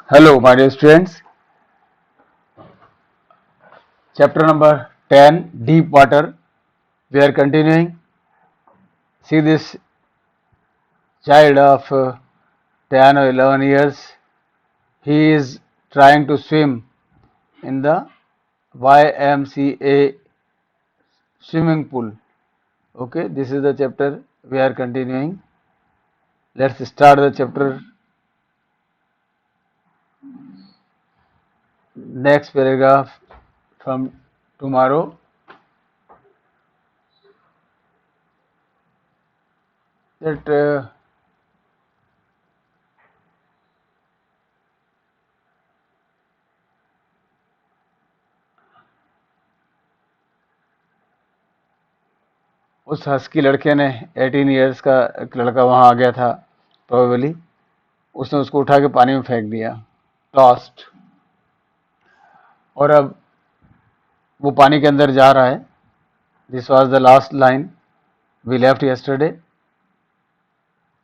Hello, my dear students. Chapter number 10 Deep Water. We are continuing. See this child of 10 or 11 years. He is trying to swim in the YMCA swimming pool. Okay, this is the chapter we are continuing. Let's start the chapter. Next paragraph from tomorrow. That उस husky लड़के ने 18 years का एक लड़का वहां आ गया था probably. उसने उसको उठा के पानी में फेंक दिया, टॉस्ट. और अब वो पानी के अंदर जा रहा है. This was the last line we left yesterday.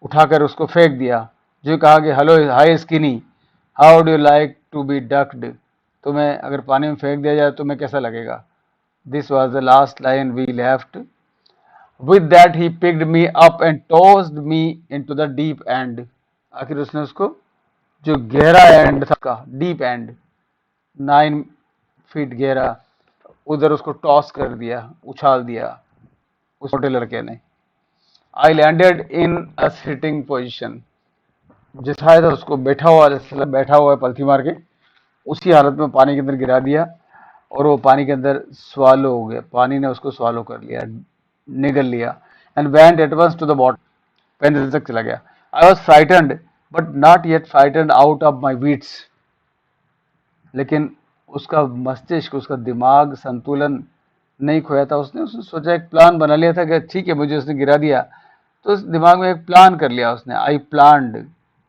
उठाकर उसको फेंक दिया. जो कहा कि hello hi skinny, how do you like to be ducked. तुम्हें अगर पानी में फेंक दिया जाए तुम्हें कैसा लगेगा. This was the last line we left. With that he picked me up and tossed me into the deep end. आखिर उसने उसको जो गहरा एंड था का डीप एंड 9 फीट गहरा उधर उसको टॉस कर दिया, उछाल दिया उस छोटे लड़के ने. I landed in a sitting position. जैसा था उसको बैठा हुआ है पलथी मार के उसी हालत में पानी के अंदर गिरा दिया और वो पानी के अंदर स्वालो हो गया. पानी ने उसको स्वालो कर लिया, निगल लिया. And went at once to the bottom. पैंतीस तक चला गया. I was frightened but not yet frightened out of my wits. लेकिन उसका मस्तिष्क, उसका दिमाग संतुलन नहीं खोया था. उसने सोचा, एक प्लान बना लिया था कि ठीक है मुझे उसने गिरा दिया तो उस दिमाग में एक प्लान कर लिया उसने. I planned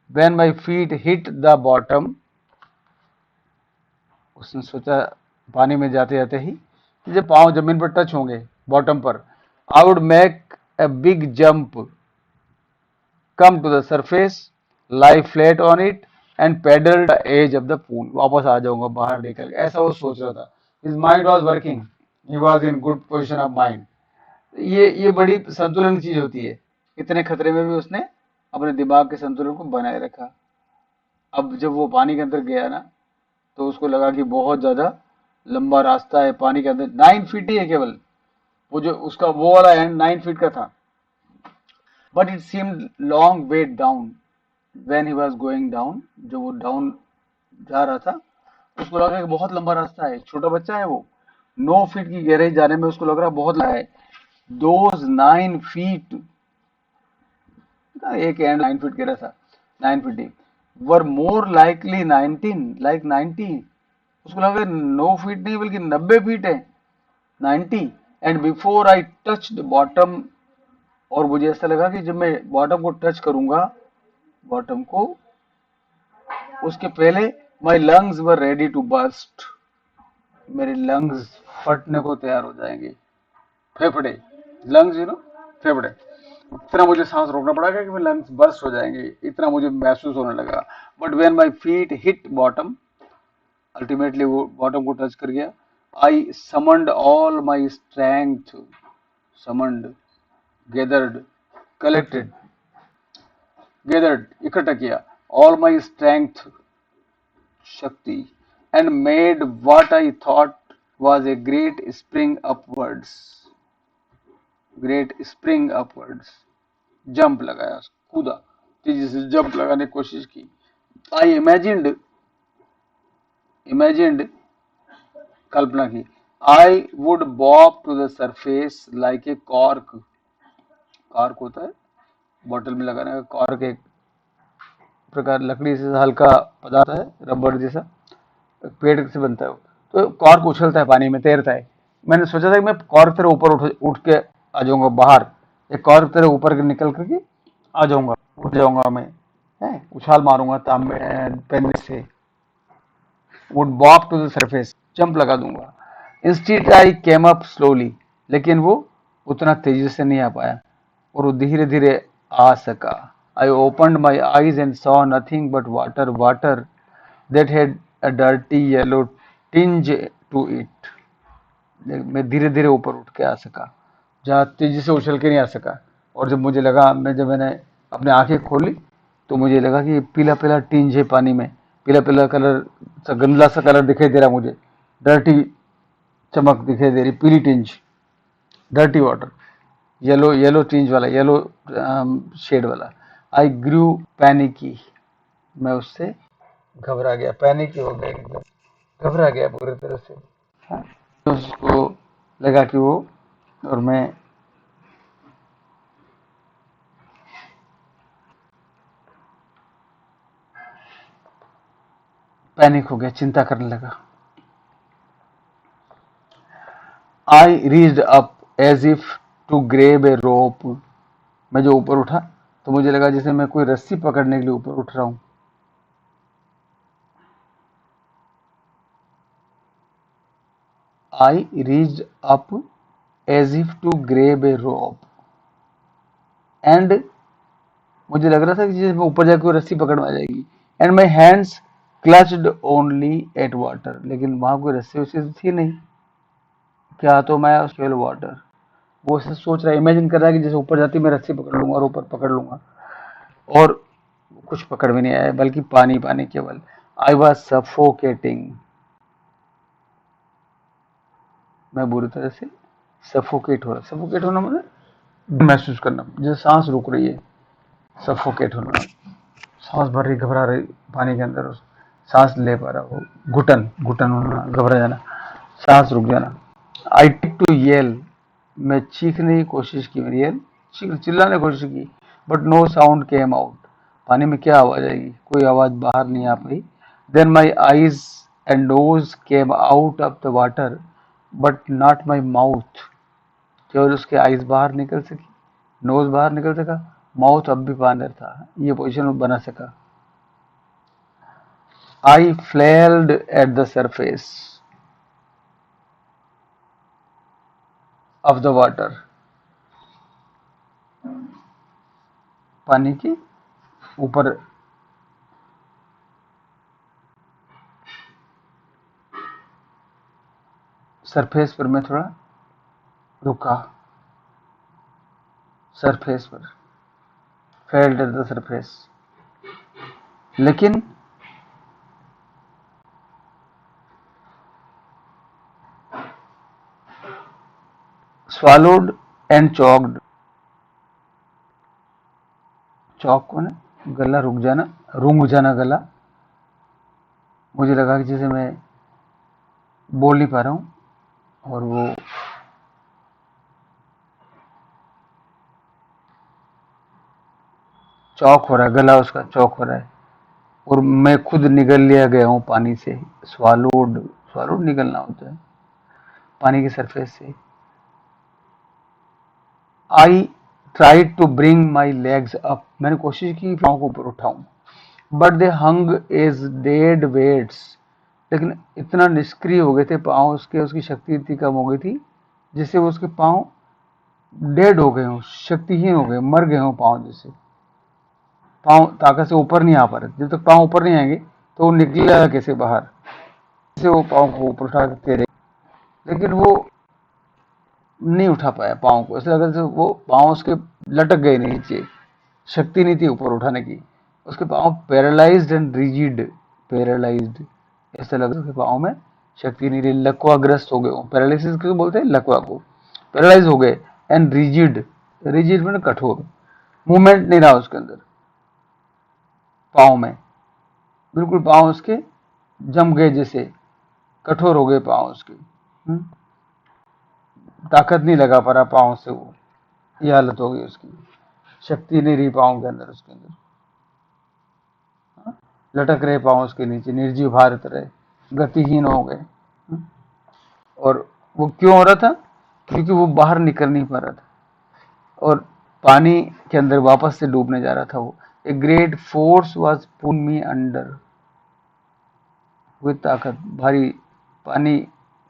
when my feet hit the bottom. उसने सोचा पानी में जाते जाते ही कि जब पांव जमीन पर टच होंगे बॉटम पर, I would make a big jump, come to the surface, lie flat on it and paddle the edge of the pool. वापस आ जाऊंगा बाहर निकल के, ऐसा वो सोच रहा था. His mind was working, he was in good position of mind. ये बड़ी संतुलन की चीज होती है. इतने खतरे में भी उसने अपने दिमाग के संतुलन को बनाए रखा. अब जब वो पानी के अंदर गया ना तो उसको लगा कि बहुत ज्यादा लंबा रास्ता है पानी के अंदर. 9 फीट ही है केवल. वो जो उसका वो वाला एंड 9 फीट का था. But it seemed long way down when he was going down. जो वो डाउन जा रहा था उसको लगा कि बहुत लंबा रास्ता है. छोटा बच्चा है वो. 9 फीट की गहराई जाने में उसको लग रहा बहुत लंबा है. दोज 9 फीट, एक एंड 9 फीट गहरा था, 9 फीट डीप, वर मोर लाइकली 90. उसको लगा 9 फीट नहीं बल्कि 90 फीट है, 90. And before I touch the bottom. और मुझे ऐसा लगा कि जब मैं बॉटम को टच करूंगा, बॉटम को, उसके पहले my lungs were ready to burst. मेरे लंग्स फटने को तैयार हो जाएंगे. फेफड़े, लंग्स फेफड़े. इतना मुझे सांस रोकना पड़ा कि मेरे लंग्स बस्ट हो जाएंगे, इतना मुझे महसूस होने लगा. But when my feet hit bottom, ultimately वो बॉटम को टच कर गया. I summoned all my strength. Summoned, gathered, collected, gathered इकट्ठा किया. ऑल माई स्ट्रेंथ, शक्ति. And made what I thought was a great spring upwards. Jump लगाया, कूदा, तेजी से जंप लगाने की कोशिश की. आई इमेजिन्ड, कल्पना की. I would bob to the surface like a cork. Cork होता है बॉटल में लगाने का. कॉर्क एक प्रकार लकड़ी से हल्का पदार्थ है, रबड़ जैसा, पेड़ से बनता है. तो कॉर्क उछलता है पानी में, तैरता है. मैंने सोचा था कि मैं कॉर्क तरह ऊपर उठ के आ जाऊंगा बाहर. एक कॉर्क तरह ऊपर निकल करके आ जाऊंगा, उठ जाऊंगा मैं, है उछाल मारूंगा तांबे पेन से. Would bob to the surface, jump लगा दूंगा. Instead I came up slowly. लेकिन वो उतना तेजी से नहीं आ पाया और वो धीरे धीरे आ सका. I opened my eyes and saw nothing but water. that had a dirty yellow tinge to it. मैं धीरे धीरे ऊपर उठ के आ सका, जहाँ तेजी से उछल के नहीं आ सका। और जब मुझे लगा, जब मैंने अपने आंखें खोली तो मुझे लगा कि पीला पीला टिंज है पानी में, पीला पीला कलर सा, गंदला सा कलर दिखाई दे रहा मुझे, डर्टी चमक दिखाई दे रही, पीली tinge, dirty water, yellow yellow tinge वाला, येलो शेड वाला। आई ग्रू पैनिकी, मैं उससे घबरा गया, पैनिक हो गया, एकदम घबरा गया पूरी तरह से। हाँ, तो उसको लगा कि वो और मैं पैनिक हो गया, चिंता करने लगा। I reached up as if to grab a rope, मैं जो ऊपर उठा तो मुझे लगा जैसे मैं कोई रस्सी पकड़ने के लिए ऊपर उठ रहा हूं। I reached up as if to grab a rope, and मुझे लग रहा था कि जैसे मैं ऊपर जाकर कोई रस्सी पकड़ में आ जाएगी। And my hands clutched only at water, लेकिन वहां कोई रस्सी वस्सी तो थी नहीं, क्या तो मैं केवल वाटर। वो ऐसे सोच रहा है, इमेजिन कर रहा है कि जैसे ऊपर जाती मैं रस्सी पकड़ लूंगा और ऊपर पकड़ लूंगा, और कुछ पकड़ में नहीं आया, बल्कि पानी पानी केवल। आई वॉज सफोकेटिंग, मैं बुरी तरह से सफोकेट हो रहा। सफोकेट होना मतलब महसूस करना, जैसे सांस रुक रही है, सफोकेट होना, सांस भर रही, घबरा रही पानी के अंदर, सांस ले पा रहा हो, घुटन घुटन होना, घबरा जाना, सांस रुक जाना। आई टिक टू येल, मैं चीखने की कोशिश की, मेरी येल चिल्लाने की कोशिश की, but no sound came out, पानी में क्या आवाज आएगी, कोई आवाज बाहर नहीं आ पाई। Then my eyes and nose came out of the water, but not my mouth, केवल उसके आईज बाहर निकल सकी, नोज बाहर निकल सका, माउथ अब भी अंदर था, ये पोजीशन बना सका। I flailed at the surface of the water, पानी के ऊपर सरफेस पर मैं थोड़ा रुका, सरफेस पर, फेल्ड एट द सरफेस, लेकिन swallowed एंड चॉक्ड, चौक को ना, गला रुक जाना, रुंग जाना गला, मुझे लगा कि जैसे मैं बोल नहीं पा रहा हूं, और वो चौक हो रहा है, गला उसका चौक हो रहा है, और मैं खुद निगल लिया गया हूं पानी से। स्वालोड, स्वालोड निकलना होता है पानी की सरफेस से। I tried to bring my legs up, मैंने कोशिश की पाँव को ऊपर उठाऊं, but they hung as dead weights, लेकिन इतना निष्क्रिय हो गए थे पाँव उसके, उसकी शक्ति इतनी कम हो गई थी जिससे वो उसके पाँव डेड हो गए हों, शक्तिहीन हो गए, मर गए हों पाँव, जैसे पाँव ताकत से ऊपर नहीं आ पा रहे। जब तक पाँव ऊपर नहीं आएंगे तो वो निकलेगा कैसे बाहर, जैसे वो पाँव को ऊपर उठा के रहे, लेकिन वो नहीं उठा पाया पाँव को, ऐसा लगा जैसे वो पाँव उसके लटक गए नीचे, शक्ति नहीं थी ऊपर उठाने की, उसके पाँव पैरालाइज्ड एंड रिजिड, पैरालाइज्ड, ऐसा लगा उसके पाँव में शक्ति नहीं रही, लकवाग्रस्त हो गए, पैरालिसिस को बोलते हैं लकवा को, पैरालाइज हो गए, एंड रिजिड, रिजिड में कठोर, मूवमेंट नहीं रहा उसके अंदर, पाँव में बिल्कुल पाँव उसके जम गए, जैसे कठोर हो गए पाँव उसके, ताकत नहीं लगा पा रहा पाँव से, वो ये हालत हो गई उसकी, शक्ति नहीं रही पाँव के अंदर, उसके अंदर लटक रहे पाँव उसके नीचे, निर्जीव भारत रहे, गतिहीन हो गए। और वो क्यों हो रहा था, क्योंकि वो बाहर निकल नहीं पा रहा था और पानी के अंदर वापस से डूबने जा रहा था वो। A great force was pull me under, वो ताकत, भारी पानी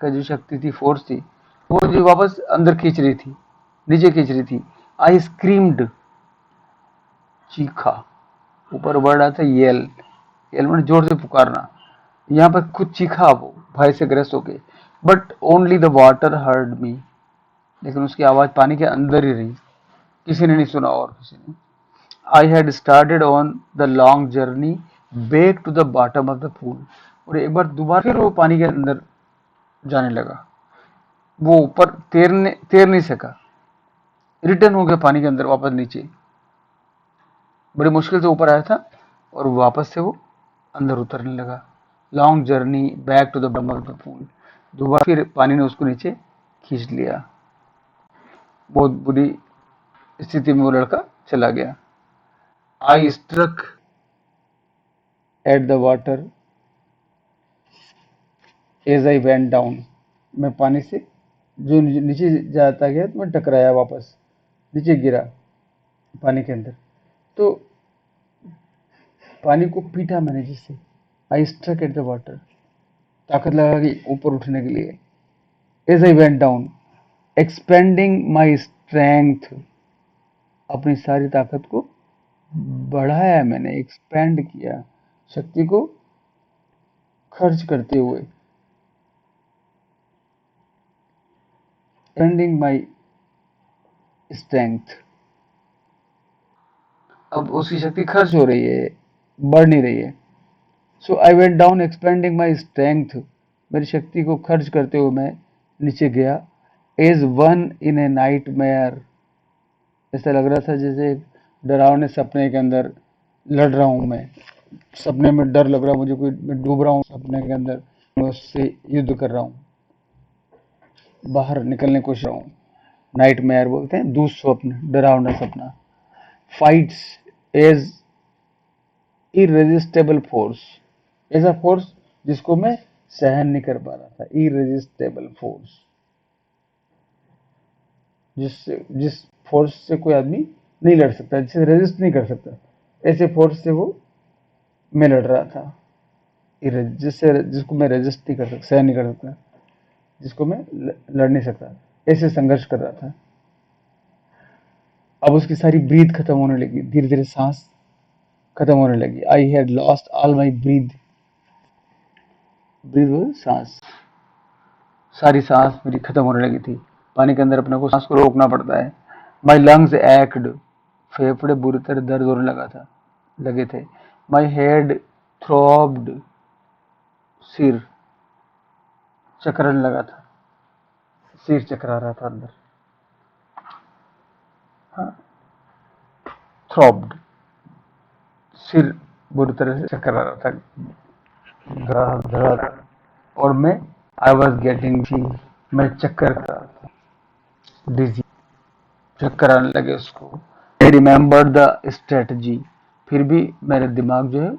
का जो शक्ति थी, फोर्स थी, वो जो वापस अंदर खींच रही थी, नीचे खींच रही थी। आई स्क्रीम्ड, चीखा, ऊपर बढ़ रहा था, येल, येल मैंने जोर से पुकारना। यहाँ पर खुद चीखा वो भय से ग्रस्त होके, but only the water heard me, लेकिन उसकी आवाज पानी के अंदर ही रही, किसी ने नहीं सुना और किसी ने। I had started on the long journey back to the bottom of the pool, और एक बार दोबारा फिर वो पानी के अंदर जाने लगा। वो ऊपर तैर नहीं सका, रिटर्न हो गया पानी के अंदर वापस नीचे। बड़ी मुश्किल से ऊपर आया था और वापस से वो अंदर उतरने लगा। Long journey back to the bottom of the pool, दोबारा फिर पानी ने उसको नीचे खींच लिया। बहुत बुरी स्थिति में वो लड़का चला गया। I struck at the water as I went down, मैं पानी से जो नीचे जाता गया तो मैं टकराया, वापस नीचे गिरा पानी के अंदर। तो पानी को पीटा मैंने जिससे। I struck at the water, ताकत लगा कि ऊपर उठने के लिए। As I went down expending my strength, अपनी सारी ताकत को बढ़ाया मैंने, एक्सपेंड किया, शक्ति को खर्च करते हुए। एक्सपेंडिंग माई स्ट्रेंथ, अब उसकी शक्ति खर्च हो रही है, बढ़ नहीं रही है। So I went down expending my strength, मेरी शक्ति को खर्च करते हुए मैं नीचे गया। As one in a nightmare, ऐसा लग रहा था जैसे एक डरावने सपने के अंदर लड़ रहा हूं मैं। सपने में डर लग रहा मुझे, कोई मैं डूब रहा हूँ सपने के अंदर, मैं उससे युद्ध कर रहा हूँ, बाहर निकलने की कोशिश रहा हूँ। नाइट मेयर बोलते हैं दुस्वप्न, डरावना सपना। फाइट्स एज इरेजिस्टेबल फोर्स, ऐसा फोर्स जिसको मैं सहन नहीं कर पा रहा था। इरेजिस्टेबल फोर्स, जिस फोर्स से कोई आदमी नहीं लड़ सकता, जिसे रेजिस्ट नहीं कर सकता, ऐसे फोर्स से वो मैं लड़ रहा था। जिसको मैं रेजिस्ट नहीं कर सकता, सहन नहीं कर सकता, जिसको मैं लड़ नहीं सकता, ऐसे संघर्ष कर रहा था। अब उसकी सारी ब्रीथ खत्म होने लगी, धीरे धीरे सांस खत्म होने लगी। I had lost all my breath, breath सांस, सारी सांस मेरी खत्म होने लगी थी। पानी के अंदर अपने को सांस को रोकना पड़ता है। माई लंग्स एक्ड, फेफड़े बुरी तरह दर्द होने लगे थे। माई हेड थ्रॉब्ड, सिर चकराने लगा था, सिर चकरा रहा था अंदर। हाँ, थ्रॉब्ड, सिर बुरी तरह से चकरा रहा था, धड़ा था। और मैं आई वॉज गेटिंग जी, मैं चक्कर कर रहा था, डिजी, चक्कर आने लगे उसको। आई रिमेम्बर द स्ट्रेटजी, फिर भी मेरा दिमाग जो है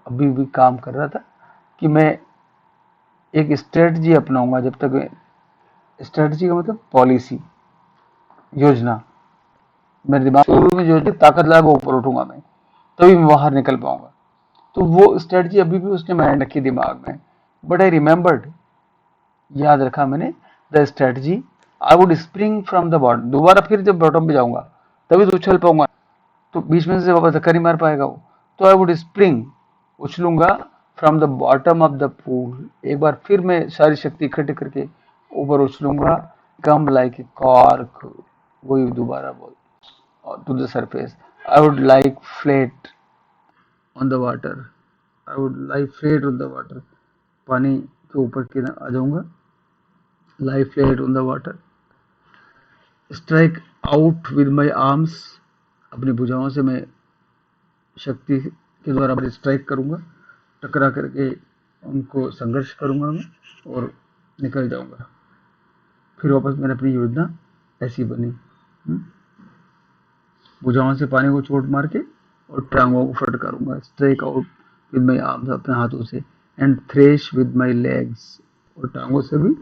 अभी भी काम कर रहा था कि मैं एक स्ट्रेटजी अपनाऊंगा। जब तक, स्ट्रेटजी का मतलब पॉलिसी, योजना, मेरे दिमाग शुरू में जो ताकत लगा वो ऊपर उठूंगा मैं, तभी मैं बाहर निकल पाऊंगा। तो वो स्ट्रेटजी अभी भी उसने मैंने रखी दिमाग में। बट आई रिमेम्बर्ड, याद रखा मैंने, the strategy. I would spring from the bottom, दोबारा फिर जब बॉटम पे जाऊंगा तभी तो उछल पाऊंगा, तो बीच में से वापस धक्का नहीं मार पाएगा वो। तो आई वुड स्प्रिंग, उछलूंगा, from the bottom of the pool, एक बार फिर मैं सारी शक्ति इकट्ठी करके ऊपर उछलूंगा। कम लाइक ए कॉर्क, वही दोबारा बोल, to the surface. I would like flat on the water, I would like flat on the water, पानी के ऊपर के आ जाऊंगा। Lie flat on the water, strike out with my arms, अपनी भुजाओं से मैं शक्ति के द्वारा स्ट्राइक करूंगा, टकरा करके उनको संघर्ष करूंगा मैं और निकल जाऊंगा। फिर वापस मैंने अपनी योजना ऐसी बनी, भुजाओं से पानी को चोट मार के और टांगों को फटकारूंगा। Strike out with my arms, अपने हाथों से, and thresh with my legs, और टांगों से भी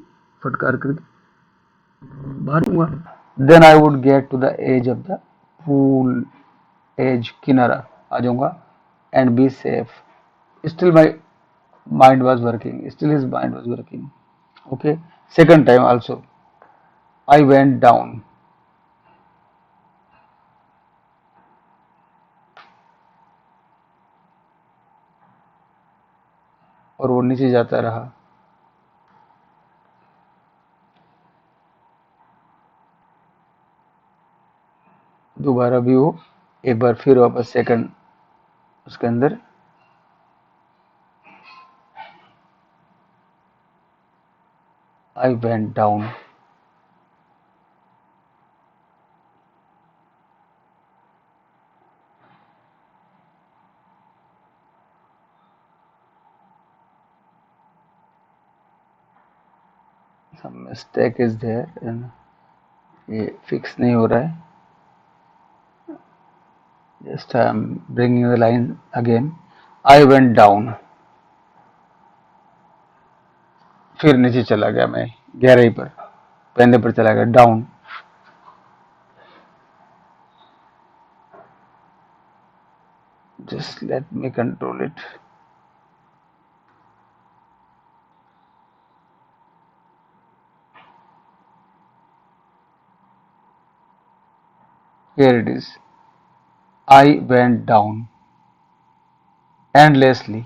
फटकार करके मारूंगा। Then I would get to the edge of the pool, edge, किनारा आ जाऊंगा, and be safe. Still my mind was working, still his mind was working. Okay, second time also I went down. और वो नीचे जाता रहा। दोबारा भी वो एक बार फिर वापस सेकंड उसके अंदर I went down. Some mistake is there and ये फिक्स नहीं हो रहा है. Just I am bringing the line again. I went down. फिर नीचे चला गया मैं गहराई पर, पहले पर चला गया down. Just let me control it. Here it is. I went down endlessly.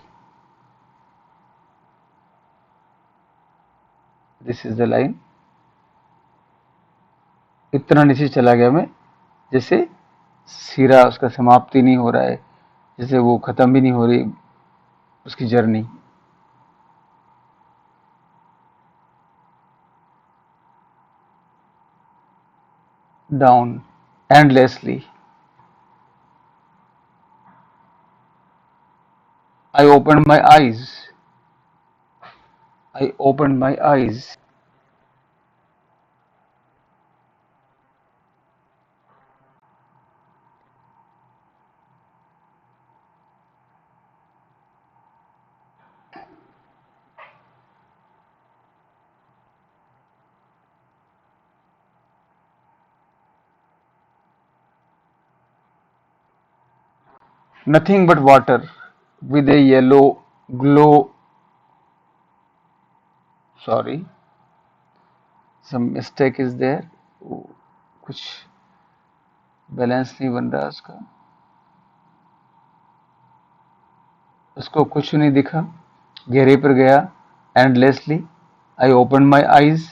This is the line. इतना नीचे चला गया मैं जैसे सिरा उसका समाप्ति नहीं हो रहा है, जैसे वो खत्म भी नहीं हो रही उसकी journey. Down endlessly. I opened my eyes. I opened my eyes. Nothing but water with a yellow glow. Sorry, some mistake is there. कुछ बैलेंस नहीं बन रहा उसका. उसको कुछ नहीं दिखा, गहरे पर गया. Endlessly I open my eyes.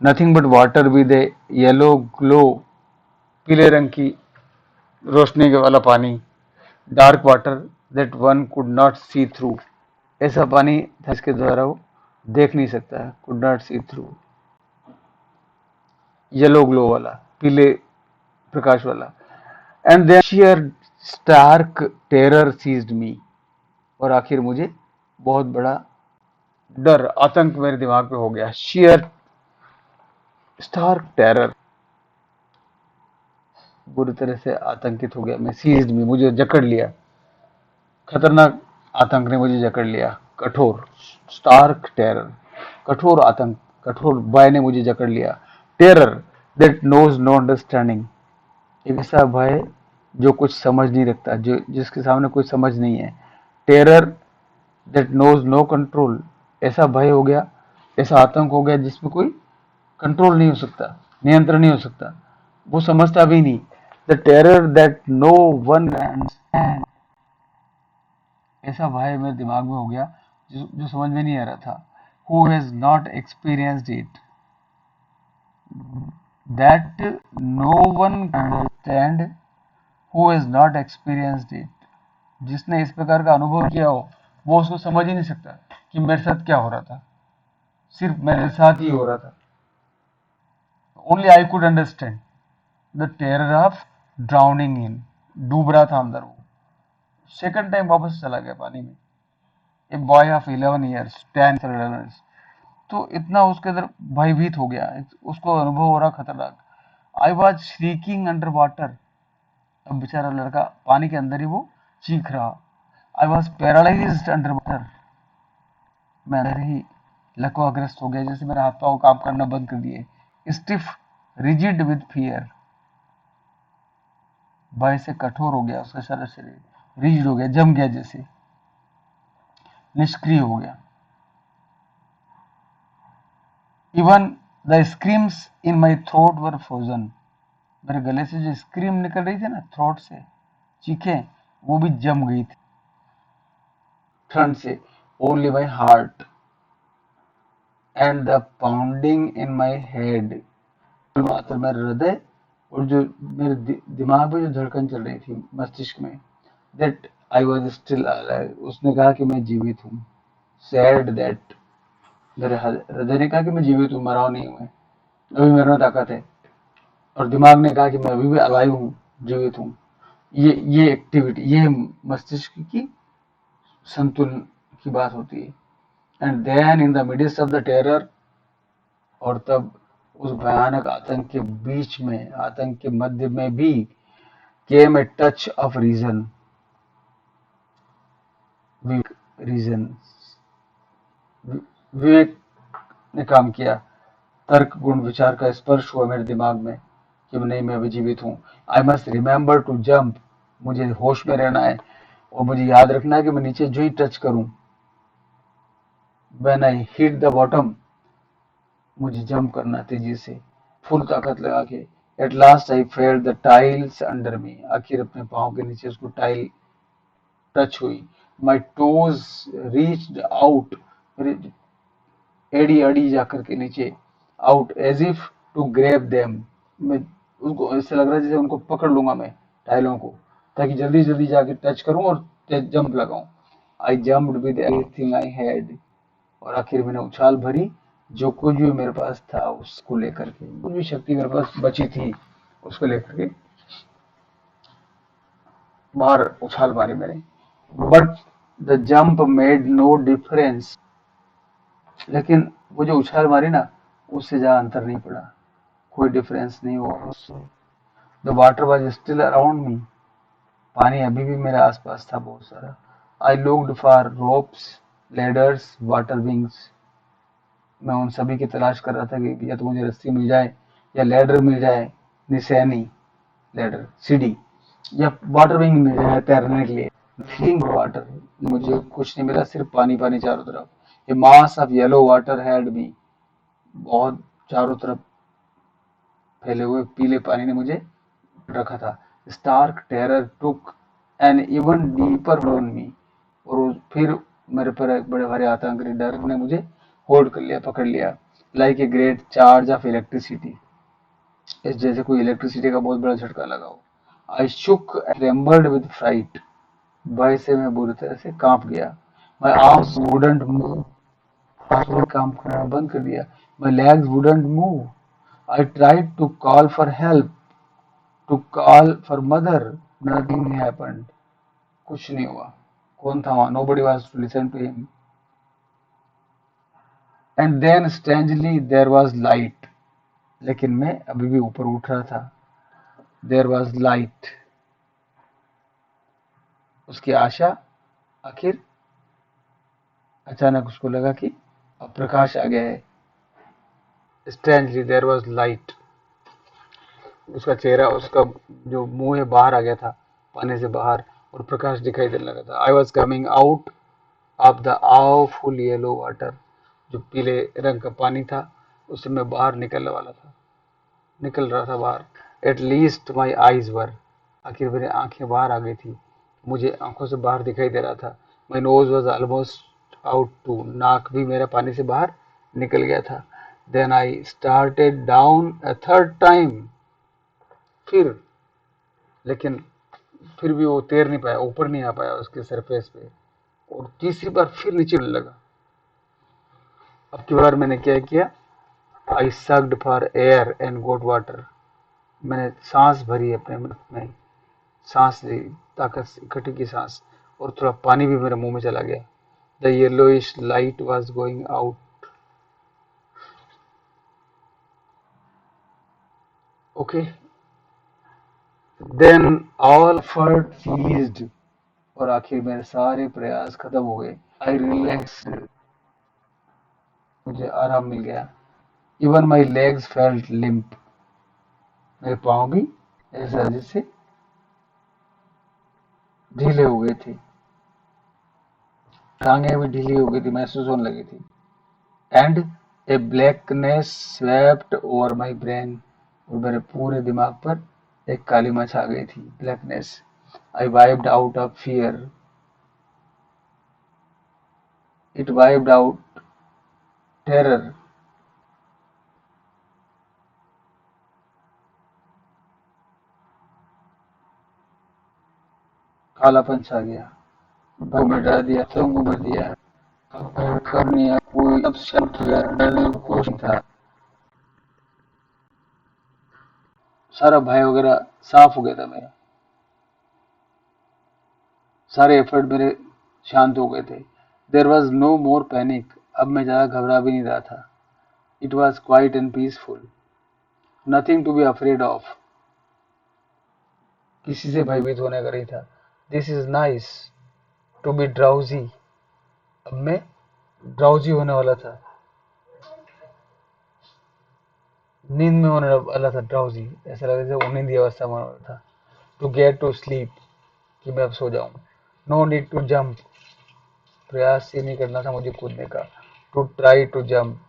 Nothing but water with a yellow glow. पीले रंग की रोशनी के वाला पानी. Dark water that one could not see through. ऐसा पानी था जिसके द्वारा वो देख नहीं सकता. Could not see through. Yellow glow वाला, पीले प्रकाश वाला. And then sheer stark terror seized me. और आखिर मुझे बहुत बड़ा डर, आतंक मेरे दिमाग पे हो गया. शेयर स्टार्क टेरर, बुरी तरह से आतंकित हो गया मैं. सीज्ड मी, मुझे जकड़ लिया. खतरनाक आतंक ने मुझे जकड़ लिया. कठोर, स्टार्क टेरर, कठोर आतंक, कठोर भय ने मुझे जकड़ लिया. Terror that knows no understanding. एक ऐसा भय जो कुछ समझ नहीं रखता, जो जिसके सामने कोई समझ नहीं है. Terror that knows no control. ऐसा भय हो गया, ऐसा आतंक हो गया जिसमें कोई कंट्रोल नहीं हो सकता, नियंत्रण नहीं हो सकता, वो समझता भी नहीं. The terror that no one understand. ऐसा भय मेरे दिमाग में हो गया जो समझ में नहीं आ रहा था. Who has not experienced it. That no one understand who has not experienced it. जिसने इस प्रकार का अनुभव किया हो वो उसको समझ ही नहीं सकता कि मेरे साथ क्या हो रहा था. सिर्फ मेरे साथ ही हो रहा था. Only I could understand the terror of drowning इन. डूब रहा था अंदर वो. सेकंड टाइम वापस चला गया पानी में. A boy of 11 years, 10 11. तो इतना उसके अंदर भयभीत हो गया, उसको अनुभव हो रहा खतरनाक. I was shrieking under water. अब बेचारा लड़का पानी के अंदर ही वो चीख रहा. I was paralysed under water. मैं अंदर ही लकवाग्रस्त हो गया, जैसे मेरे हाथ पांव काम करना बंद कर दिए. Stiff rigid with fear. भय से कठोर हो गया उसका सारा शरीर. रिजिड हो गया, जम गया, जैसे निष्क्रिय हो गया. Even the screams in my throat were frozen. मेरे गले से जो स्क्रीम निकल रही थी ना, थ्रोट से चीखें, वो भी जम गई थी ठंड से. Only my heart and the pounding in my head, मात्र मेरा हृदय और जो मेरे दिमाग में जो धड़कन चल रही थी मस्तिष्क में, that I was still alive, उसने कहा कि मैं जीवित हूँ। सैड दैट, मेरे हृदय ने कहा कि मैं जीवित हूँ, मरा नहीं हूँ मैं, अभी मेरे में ताकत है। और दिमाग ने कहा कि मैं अभी भी अलाइव हूँ, जीवित हूँ। ये एक्टिविटी, ये मस्तिष्क की संतुलन की बात होती है। And then in the midst of the terror, और तब उस भयानक आतंक के बीच में, आतंक के मध्य में भी, came a touch of reason, reason, विवेक ने काम किया, तर्क गुण विचार का स्पर्श हुआ मेरे दिमाग में कि नहीं, मैं अभी जीवित हूँ। I must remember to jump, मुझे होश में रहना है और मुझे याद रखना है कि मैं नीचे जो ही टच करूं, when I hit the bottom, मुझे जंप करना तेजी से, फुल ताकत लगा के। At last I felt the tiles under मी, आखिर अपने पाँव के नीचे उसको टाइल टच हुई। माई टोज रीच्ड आउट, मेरे एड़ी अड़ी जाकर के नीचे, out as if to grab them, मैं उसको ऐसे लग रहा है जैसे उनको पकड़ लूंगा मैं टाइलों को, ताकि जल्दी जल्दी जाके टच करूं और जंप लगाऊं। आई jumped with everything I had, और आखिर मैंने उछाल भरी जो कुछ भी मेरे पास था उसको लेकर के, कुछ भी शक्ति मेरे पास बची थी उसको लेकर के बाहर उछाल मारी मैंने। But the jump made no difference, लेकिन वो जो उछाल मारी ना, उससे ज्यादा अंतर नहीं पड़ा, कोई डिफरेंस नहीं हुआ उससे। The water was still around me, पानी अभी भी मेरे आसपास था बहुत सारा। I looked for ropes, ladders, water wings, मैं उन सभी की तलाश कर रहा था कि या तो मुझे रस्सी मिल जाए या लैडर मिल जाए, निसैनी, लैडर, सीढ़ी, या वाटर विंग मिल जाए तैरने के लिए। नथिंग वाटर, मुझे कुछ नहीं मिला, सिर्फ पानी पानी चारों तरफ। A mass of yellow water had me, बहुत चारों तरफ फैले हुए पीले पानी ने मुझे रखा था। Stark terror took an even deeper on me, और फिर मेरे पर एक बड़े भारी आतंक, डर ने मुझे होल्ड कर लिया, पकड़ लिया। Like a great charge of electricity, इस जैसे कोई इलेक्ट्रिसिटी का बहुत बड़ा झटका लगा हो। आई शुक ट्रेम्बल्ड विद फ्राइट, भय से मैं बुरी तरह से कांप गया। माई आर्म्स वुडंट मूव, हाथ में काम करना बंद कर दिया। My legs wouldn't move, I tried to call for help, to call for mother, nothing happened, कुछ नहीं हुआ। कौन था वहां? Nobody was to listen to him. And then strangely there was light, लेकिन मैं अभी भी ऊपर उठ रहा था। देयर वाज लाइट, उसकी आशा, आखिर अचानक उसको लगा कि अब प्रकाश आ गया है। स्ट्रेंजली देयर वाज लाइट, उसका चेहरा, उसका जो मुंह है बाहर आ गया था पानी से बाहर, और प्रकाश दिखाई देने लगा था। I was coming out of the awful yellow water, जो पीले रंग का पानी था उससे मैं बाहर निकलने वाला था, निकल रहा था बाहर। एट लीस्ट माई आईज वर, आखिर मेरी आंखें बाहर आ गई थी, मुझे आंखों से बाहर दिखाई दे रहा था। My nose was almost out too, नाक भी मेरा पानी से बाहर निकल गया था। Then I started down a third time, फिर, लेकिन फिर भी वो तैर नहीं पाया, ऊपर नहीं आ पाया उसके सरफेस पे, और तीसरी बार फिर नीचे लगा। अब की बार मैंने क्या किया? I sucked for air and got water, मैंने सांस भरी अपने में, सांस ली, ताकत से इकट्ठी की सांस, और थोड़ा पानी भी मेरे मुंह में चला गया। The yellowish light was going out. Okay, then all effort ceased, और आखिर मेरे सारे प्रयास खत्म हो गए। आई रिलैक्स, मुझे आराम मिल गया। Even my legs felt limp, मेरे पाँव भी ऐसा जैसे ढीले हो गए थे, टांगे भी ढीली हो गई थी, महसूस होने लगी थी। And A blackness swept over my brain, और मेरे पूरे दिमाग पर एक काली मच आ गई थी, blackness. I wiped out of fear, It wiped out terror. कालापन छा गया, भय मिटा दिया, तुम उबर दिया, करने या कोई अब शब्द गया, डरने को कुछ नहीं था, सारा भय वगैरह साफ हो गया था मेरा, सारे एफर्ट मेरे शांत हो गए थे। There was no more panic, अब मैं ज्यादा घबरा भी नहीं रहा था। It was quiet and peaceful, nothing to be afraid of, किसी से भयभीत होने का नहीं था। This is nice to be drowsy, अब मैं ड्राउजी होने वाला था, नींद में होने वाला था, ड्राउजी ऐसा लग रहा था, नींद अवस्था में होने वाला था। टू गेट टू स्लीप, कि मैं अब सो जाऊं। नो नीड टू जंप, प्रयास ही नहीं करना था मुझे कूदने का। To try to jump,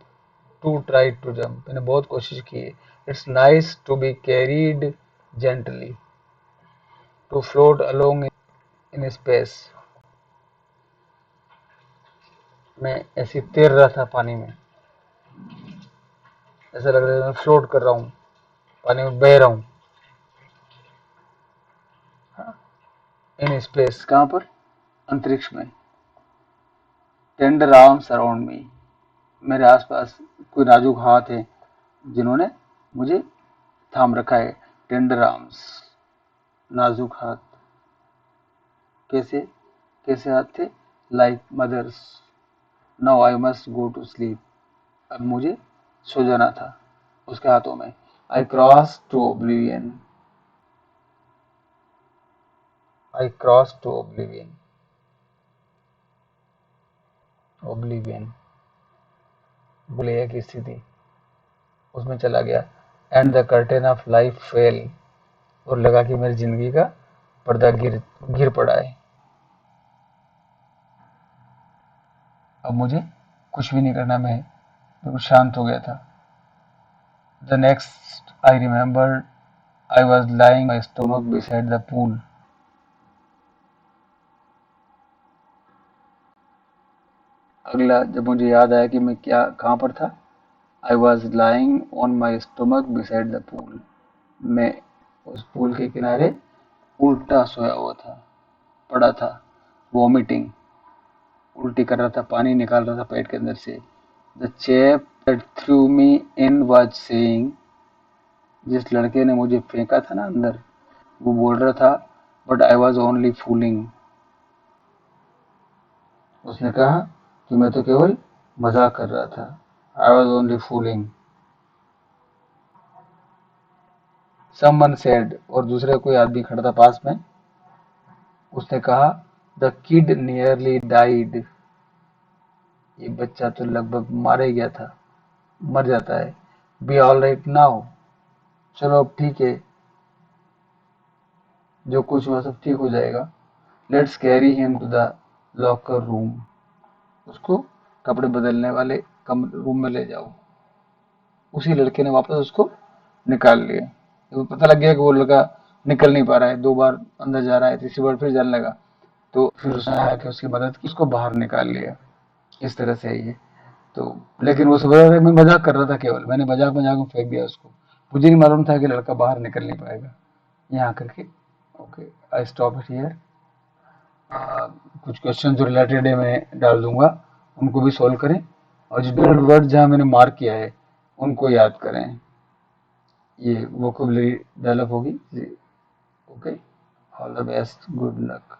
to try to jump, मैंने बहुत कोशिश की है। It's nice to be carried gently, to float along in space, मैं ऐसे तैर रहा था पानी में, ऐसा लग रहा था मैं फ्लोट कर रहा हूँ, पानी में बह रहा हूँ। इन स्पेस, कहाँ पर? अंतरिक्ष में। टेंडर आर्म्स अराउंड मी, मेरे आसपास कोई नाजुक हाथ है जिन्होंने मुझे थाम रखा है। टेंडर आर्म्स, नाजुक हाथ, कैसे कैसे हाथ थे? Like mothers. Now I must go to sleep, अब मुझे सो जाना था उसके हाथों में। I cross to oblivion, I cross to oblivion, oblivion बुलिया की स्थिति, उसमें चला गया। And the curtain of life fell, और लगा कि मेरी जिंदगी का पर्दा गिर गिर पड़ा है, अब मुझे कुछ भी नहीं करना, मैं बिल्कुल शांत हो गया था। The next I remembered I was lying my stomach beside the pool, अगला जब मुझे याद आया कि मैं क्या कहाँ पर था, I was lying on my stomach beside the pool, मैं उस पूल के किनारे उल्टा सोया हुआ था, पड़ा था, वॉमिटिंग, उल्टी कर रहा था, पानी निकाल रहा था पेट के अंदर से। The chap that through me in was saying, जिस लड़के ने मुझे फेंका था ना अंदर, वो बोल रहा था, but I was only fooling, उसने कहा कि मैं तो केवल मजाक कर रहा था। I was only fooling. Someone said, और दूसरा कोई आदमी खड़ा था पास में, उसने कहा, द किड नियरली डाइड, ये बच्चा तो लगभग मारा ही गया था, मर जाता है। बी ऑल राइट नाउ, चलो अब ठीक है, जो कुछ हुआ सब ठीक हो जाएगा। Let's carry him to the locker room, उसको कपड़े बदलने वाले रूम में ले जाओ। उसी लड़के ने वापस उसको निकाल लिया, तो पता लग गया कि वो लड़का निकल नहीं पा रहा है, 2 बार अंदर जा रहा है, तीसरी बार फिर जाने लगा, तो फिर उसने आके उसकी मदद की, उसको बाहर निकाल लिया। इस तरह से है ये। तो लेकिन वो समझ रहा था मैं मजाक कर रहा था, केवल मैंने मजाक मजाक में फेंक दिया उसको, मुझे नहीं मालूम था कि लड़का बाहर निकल नहीं पाएगा यहाँ करके। Okay, I stop it here. कुछ क्वेश्चन जो रिलेटेड है मैं डाल दूंगा, उनको भी सॉल्व करें, और जो डिफरेंट वर्ड जहाँ मैंने मार्क किया है उनको याद करें। ये वोकैबुलरी डेवलप होगी। Okay, all the best, good luck.